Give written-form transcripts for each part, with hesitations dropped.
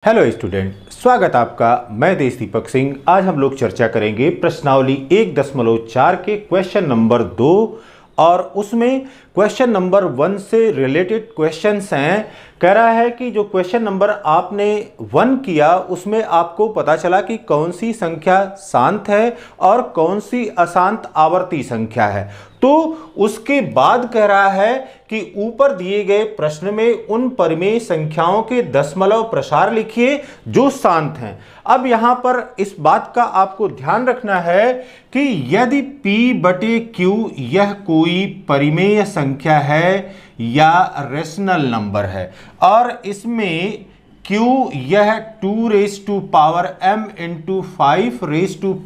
Hello student, स्वागत आपका। मैं देश दीपक सिंह। आज हम लोग चर्चा करेंगे प्रश्नावली 1.4 के क्वेश्चन नंबर 2 और उसमें क्वेश्चन नंबर 1 से रिलेटेड क्वेश्चंस हैं। कह रहा है कि जो क्वेश्चन नंबर आपने 1 किया उसमें आपको पता चला कि कौन सी संख्या शांत है और कौन सी अशांत आवर्ती संख्या है। तो उसके बाद कह रहा है कि ऊपर दिए गए प्रश्न में उन परिमेय संख्याओं के दशमलव प्रसार लिखिए जो शांत हैं। अब यहां पर इस बात का आपको ध्यान रखना है कि यदि P/Q यह कोई परिमेय संख्या है या रेशनल नंबर है और इसमें Q यह 2m ×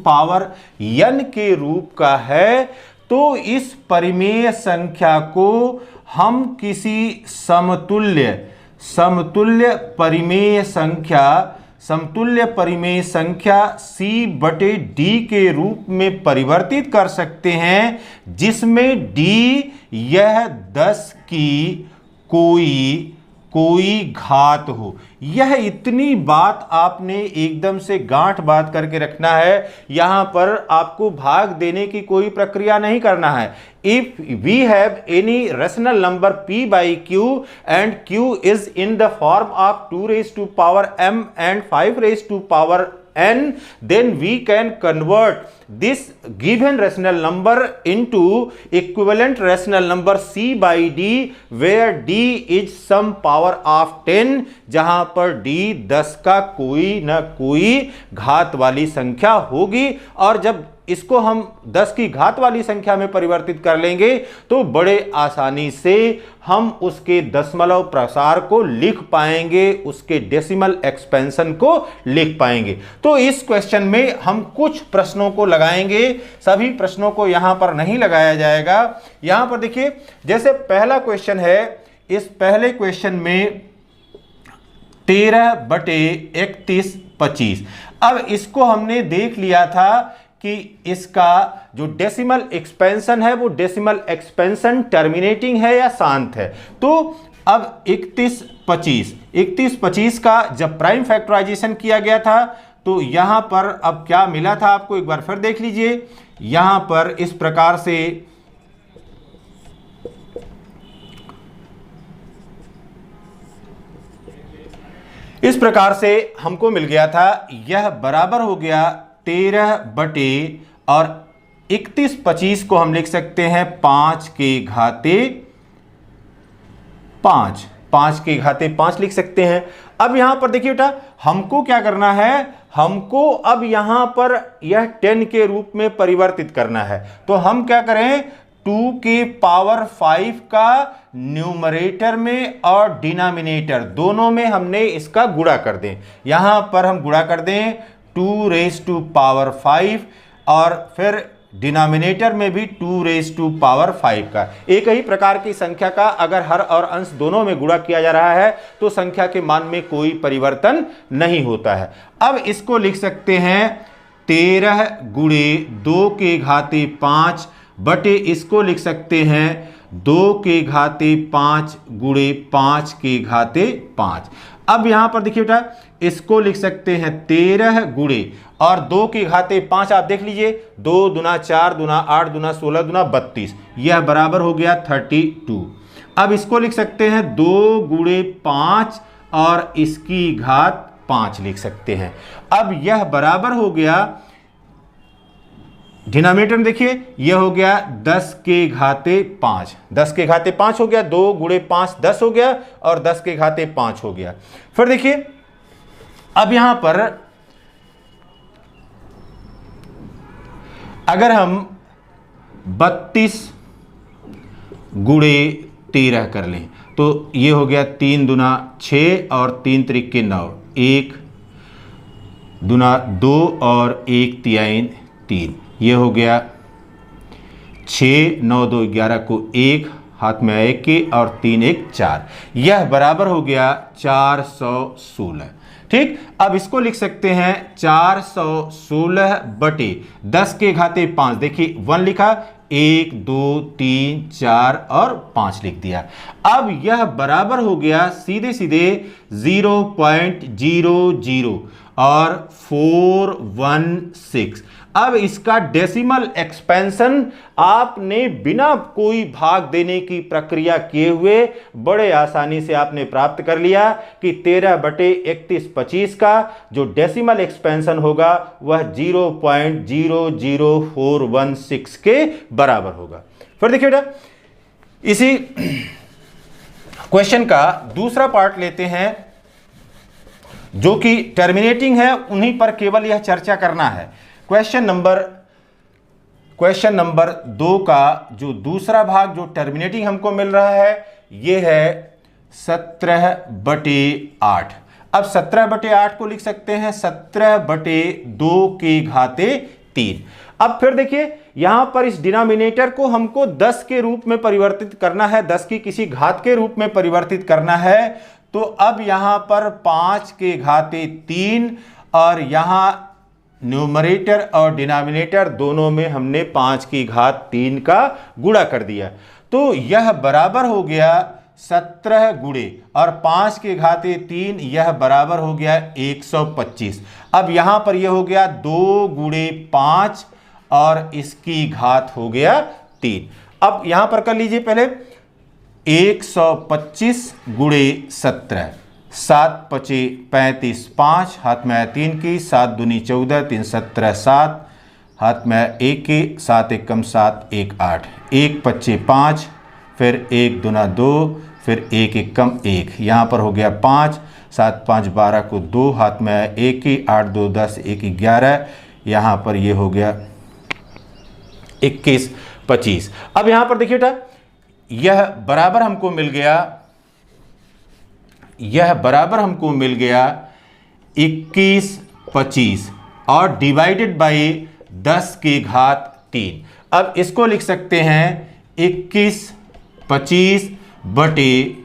5n के रूप का है, तो इस परिमेय संख्या को हम किसी समतुल्य परिमेय संख्या C/D के रूप में परिवर्तित कर सकते हैं, जिसमें D यह 10 की कोई घात हो। यह इतनी बात आपने एकदम से गांठ बात करके रखना है। यहां पर आपको भाग देने की कोई प्रक्रिया नहीं करना है। If we have any rational number P/Q and Q is in the form of 2m and 5n, then we can convert this given rational number into equivalent rational number C/D, where D is some power of 10, जहां पर D 10 का कोई ना कोई घात वाली संख्या होगी। और जब इसको हम 10 की घात वाली संख्या में परिवर्तित कर लेंगे तो बड़े आसानी से हम उसके दशमलव प्रसार को लिख पाएंगे, उसके डेसिमल एक्सपेंशन को लिख पाएंगे। तो इस क्वेश्चन में हम कुछ प्रश्नों को लगाएंगे, सभी प्रश्नों को यहां पर नहीं लगाया जाएगा। यहां पर देखिए, जैसे पहला क्वेश्चन है, इस पहले क्वेश्चन में 13/31/25। अब इसको हमने देख लिया था कि इसका जो डेसिमल एक्सपेंशन है वो डेसिमल एक्सपेंशन टर्मिनेटिंग है या शांत है। तो अब 31/25 का जब प्राइम फैक्टराइजेशन किया गया था तो यहां पर अब क्या मिला था आपको एक बार फिर देख लीजिए। यहां पर इस प्रकार से हमको मिल गया था, यह बराबर हो गया 13/31/25 को हम लिख सकते हैं 5 के घाते 5 लिख सकते हैं। अब यहां पर देखिए बेटा, हमको क्या करना है, हमको अब यहां पर यह 10 के रूप में परिवर्तित करना है। तो हम क्या करें, 2 के पावर 5 का न्यूमरेटर में और डिनोमिनेटर दोनों में हमने इसका गुणा कर दें। यहां पर हम गुणा कर दें 2⁵ और फिर डिनोमिनेटर में भी 2⁵ का। एक ही प्रकार की संख्या का अगर हर और अंश दोनों में गुणा किया जा रहा है तो संख्या के मान में कोई परिवर्तन नहीं होता है। अब इसको लिख सकते हैं 13 × 2 के घाते 5 बटे इसको लिख सकते हैं 2 के घाते 5 × 5 के घाते 5। अब यहां पर देखिए बेटा, इसको लिख सकते हैं 13 × और 2 के घाते 5। आप देख लीजिए, 2 दूना 4 दूना 8 दूना 16 दूना 32, यह बराबर हो गया 32। अब इसको लिख सकते हैं 2 × 5 और इसकी घात 5 लिख सकते हैं। अब यह बराबर हो गया, डिनोमिनेटर में देखिए यह हो गया 10 के घाते 5। 10 के घाते 5 हो गया, 2 × 5 10 हो गया और 10 के घाते 5 हो गया। फिर देखिए, अब यहां पर अगर हम 32 × 13 कर लें तो ये हो गया 3 दूना 6 और 3 त्रिके 9, 1 दूना 2 और 1 तिहाई 3, ये हो गया 6 9 2 11 को 1 हाथ में 1 के और 3 1 4, यह बराबर हो गया 416। ठीक, अब इसको लिख सकते हैं 416 बटे 10 के घाते 5। देखिए 1 लिखा, 1 2 3 4 और 5 लिख दिया। अब यह बराबर हो गया सीधे सीधे 0.00 और 416। अब इसका डेसिमल एक्सपेंशन आपने बिना कोई भाग देने की प्रक्रिया किए हुए बड़े आसानी से आपने प्राप्त कर लिया कि 13/3125 का जो डेसिमल एक्सपेंशन होगा वह 0.00416 के बराबर होगा। फिर देखिए बेटा, इसी क्वेश्चन का दूसरा पार्ट लेते हैं जो कि टर्मिनेटिंग है, उन्हीं पर केवल यह चर्चा करना है। क्वेश्चन नंबर 2 का जो दूसरा भाग जो टर्मिनेटिंग हमको मिल रहा है यह है 17/8। अब 17/8 को लिख सकते हैं 17/2 के घाते 3। अब फिर देखिए यहां पर इस डिनोमिनेटर को हमको 10 के रूप में परिवर्तित करना है, 10 की किसी घात के रूप में परिवर्तित करना है। तो अब यहां पर 5 के घाते 3 और यहां न्यूमरेटर और डिनोमिनेटर दोनों में हमने 5 की घात 3 का गुणा कर दिया। तो यह बराबर हो गया 17 गुणे और 5 के घाते 3, यह बराबर हो गया 125। अब यहां पर यह हो गया 2 गुणे 5 और इसकी घात हो गया 3। अब यहां पर कर लीजिए पहले 125 गुणे 17, 7 पचे 35, 5 हाथ में आया 3 की, 7 दूनी 14, 3 17 7, हाथ में आया 1 की, 7 1 कम 7 1 8, 1 पच्चे 5, फिर 1 दूना 2, फिर 1 1 कम 1, यहाँ पर हो गया 5, 7 5 12 को 2, हाथ में आया 1 की, 8 2 10, 1 11, यहाँ पर ये हो गया 21 25। अब यहाँ पर देखिए बेटा यह बराबर हमको मिल गया 21 25 और डिवाइडेड बाय 10 की घात 3। अब इसको लिख सकते हैं 21 25 बटे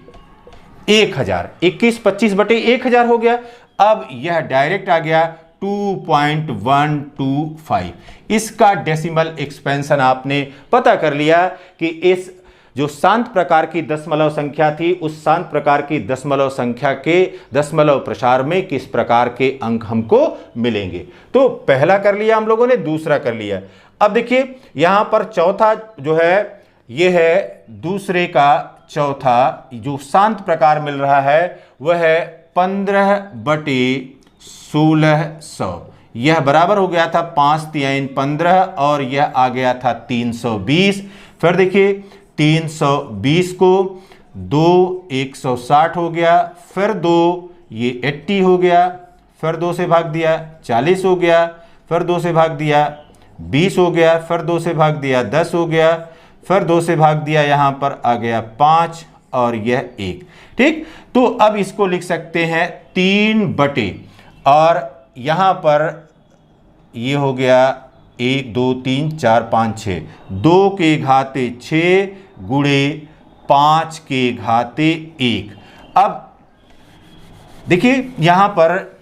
1000, 21 25 बटे 1000 हो गया। अब यह डायरेक्ट आ गया 2.125। इसका डेसिमल एक्सपेंशन आपने पता कर लिया कि इस जो शांत प्रकार की दशमलव संख्या थी उस शांत प्रकार की दशमलव संख्या के दशमलव प्रसार में किस प्रकार के अंक हमको मिलेंगे। तो पहला कर लिया हम लोगों ने, दूसरा कर लिया। अब देखिए यहां पर चौथा जो है यह है दूसरे का चौथा जो शांत प्रकार मिल रहा है वह है 15/1600। यह बराबर हो गया था 5 3 15 और यह आ गया था 320। फिर देखिए 320 को 2 160 हो गया, फिर 2 ये 80 हो गया, फिर 2 से भाग दिया 40 हो गया, फिर 2 से भाग दिया 20 हो गया, फिर 2 से भाग दिया 10 हो गया, फिर 2 से भाग दिया यहाँ पर आ गया 5 और यह 1। ठीक, तो अब इसको लिख सकते हैं 3 बटे और यहाँ पर ये हो गया 1 2 3 4 5 6, 2 के घाते 6 गुणे 5 के घाते 1। अब देखिए यहां पर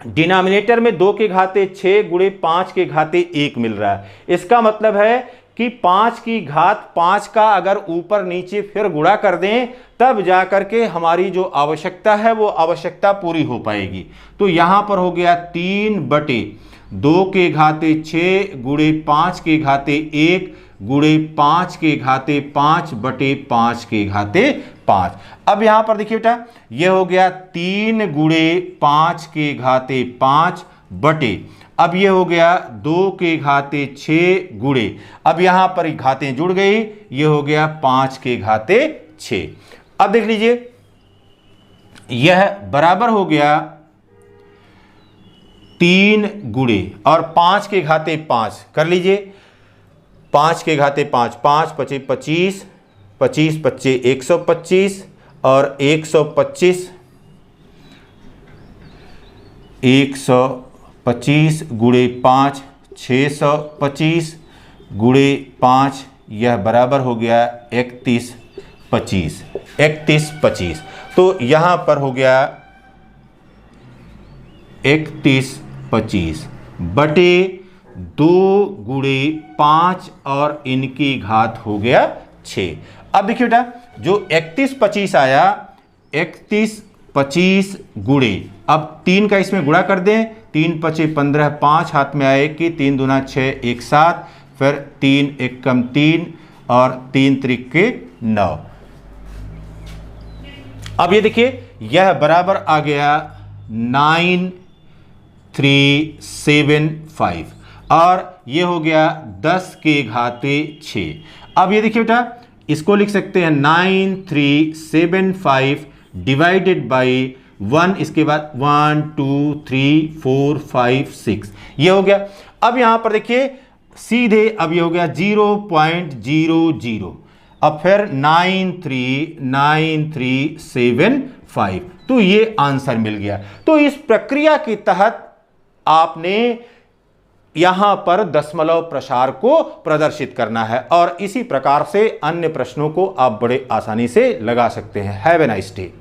डिनोमिनेटर में 2 के घाते 6 गुणे 5 के घाते 1 मिल रहा है। इसका मतलब है कि 5 की घात 5 का अगर ऊपर नीचे फिर गुणा कर दें तब जाकर के हमारी जो आवश्यकता है वो आवश्यकता पूरी हो पाएगी। तो यहां पर हो गया 3 बटे 2 के घाते 6 गुणे 5 के घाते 1 गुणे 5 के घाते 5 बटे 5 के घाते 5। अब यहां पर देखिए बेटा यह हो गया 3 गुणे 5 के घाते 5 बटे, अब यह हो गया 2 के घाते 6 गुणे, अब यहां पर घातें जुड़ गई, यह हो गया 5 के घाते 6। अब देख लीजिए यह बराबर हो गया 3 गुणे और 5 के घाते 5 कर लीजिए, 5 के घाते 5, 5 पचे 25, 25 पच्चे 125 और 125 गुणे 5 625 गुणे 5, यह बराबर हो गया 31 25। तो यहां पर हो गया 31 25 बटे 2 गुणे 5 और इनकी घात हो गया 6। अब देखिए बेटा, जो 31 25 आया, 31 25 गुणे, अब 3 का इसमें गुणा कर दें, 3 5 15, 5 हाथ में आए कि 3 दूना 6 1 7, फिर 3 1 कम 3 और 3 त्रिके 9। अब ये देखिए, यह बराबर आ गया 9375 और ये हो गया 10 के घाते 6। अब ये देखिए बेटा, इसको लिख सकते हैं 9375 डिवाइडेड बाई 1, इसके बाद 1 2 3 4 5 6, ये हो गया। अब यहां पर देखिए सीधे, अब ये हो गया 0.00, अब फिर 939375, तो ये आंसर मिल गया। तो इस प्रक्रिया के तहत आपने यहां पर दशमलव प्रसार को प्रदर्शित करना है और इसी प्रकार से अन्य प्रश्नों को आप बड़े आसानी से लगा सकते हैं। Have a nice day.